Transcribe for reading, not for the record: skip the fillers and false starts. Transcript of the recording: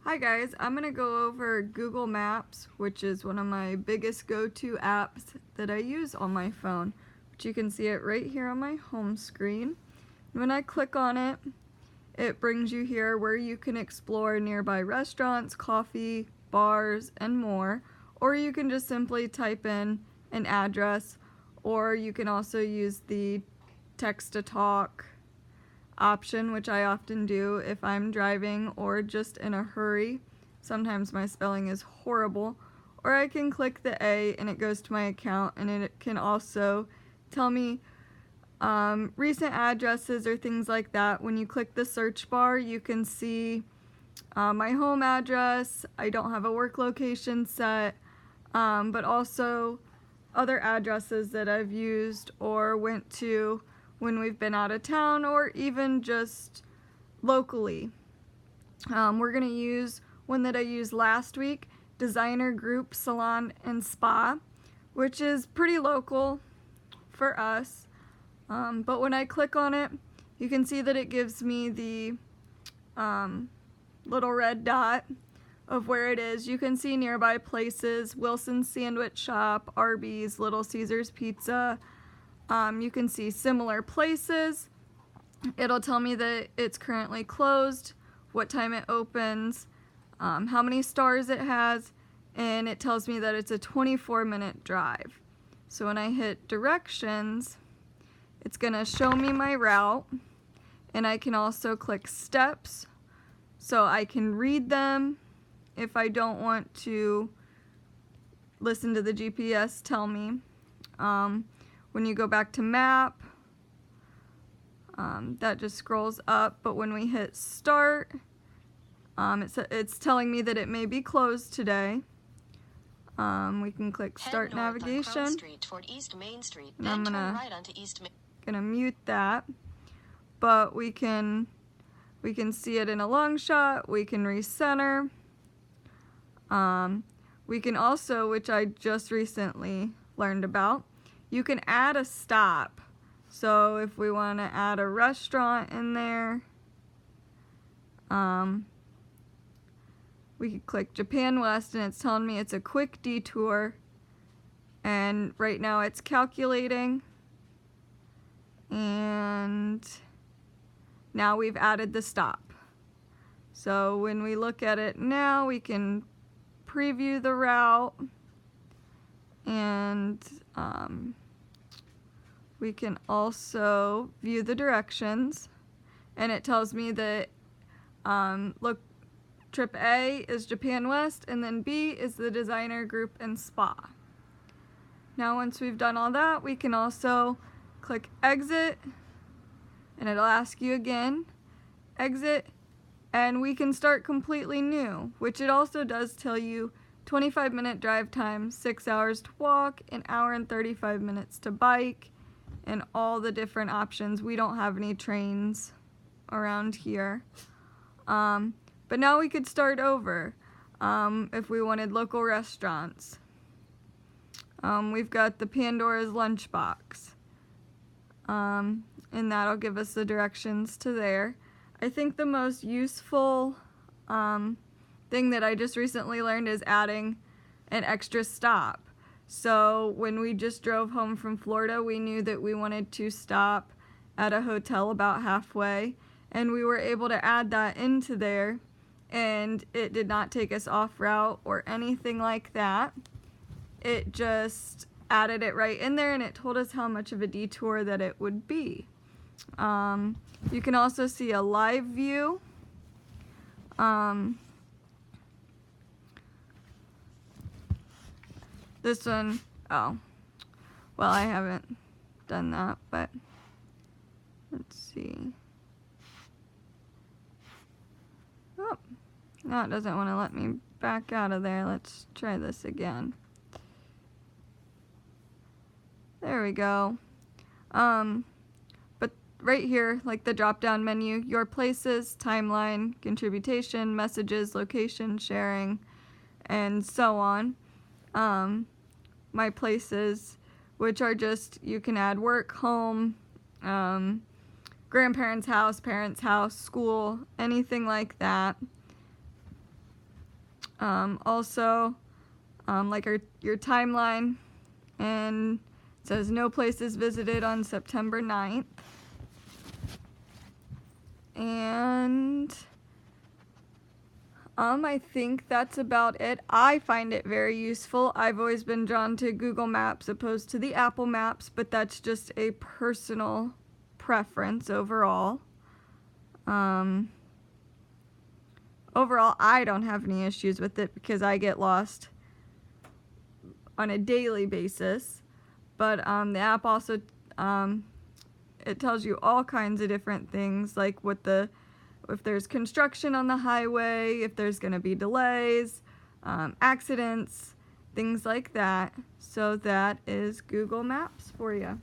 Hi guys, I'm going to go over Google Maps, which is one of my biggest go-to apps that I use on my phone, which you can see it right here on my home screen. When I click on it, it brings you here where you can explore nearby restaurants, coffee, bars, and more, or you can just simply type in an address, or you can also use the text-to-talk option, which I often do if I'm driving or just in a hurry. Sometimes my spelling is horrible. Or I can click the A and it goes to my account, and it can also tell me recent addresses or things like that. When you click the search bar, you can see my home address. I don't have a work location set, but also other addresses that I've used or went to when we've been out of town, or even just locally. We're going to use one that I used last week, Designer Group Salon and Spa, which is pretty local for us. But when I click on it, you can see that it gives me the little red dot of where it is. You can see nearby places: Wilson's Sandwich Shop, Arby's, Little Caesars Pizza. You can see similar places. It'll tell me that it's currently closed, what time it opens, how many stars it has, and it tells me that it's a 24-minute drive. So when I hit directions, it's gonna show me my route, and I can also click steps so I can read them if I don't want to listen to the GPS tell me. When you go back to map, that just scrolls up, but when we hit start, it's telling me that it may be closed today. We can click start navigation, Street toward East Main Street, and I'm turn right onto East gonna mute that, but we can see it in a long shot. We can recenter. We can also, which I just recently learned about, you can add a stop. So if we want to add a restaurant in there, we could click Japan West, and it's telling me it's a quick detour, and right now it's calculating, and now we've added the stop. So when we look at it now, we can preview the route, and we can also view the directions, and it tells me that look, trip A is Japan West, and then B is the Designer Group and Spa. Now once we've done all that, we can also click exit, and it'll ask you again, exit, and we can start completely new, which it also does tell you 25-minute drive time, 6 hours to walk, an hour and 35 minutes to bike, and all the different options. We don't have any trains around here. But now we could start over if we wanted local restaurants. We've got the Pandora's Lunchbox, and that'll give us the directions to there. I think the most useful thing that I just recently learned is adding an extra stop. So when we just drove home from Florida, we knew that we wanted to stop at a hotel about halfway, and we were able to add that into there, and it did not take us off route or anything like that. It just added it right in there, and it told us how much of a detour that it would be. You can also see a live view. This one, oh, well, I haven't done that, but let's see. Oh, no, it doesn't want to let me back out of there. Let's try this again. There we go. But right here, like the drop-down menu, your places, timeline, contribution, messages, location, sharing, and so on. My places, which are just, you can add work, home, grandparents' house, parents' house, school, anything like that. Also, like your timeline, and it says no places visited on September 9th. And I think that's about it. I find it very useful. I've always been drawn to Google Maps opposed to the Apple Maps, but that's just a personal preference overall. Overall, I don't have any issues with it because I get lost on a daily basis. But the app also it tells you all kinds of different things, like if there's construction on the highway, if there's going to be delays, accidents, things like that. So that is Google Maps for you.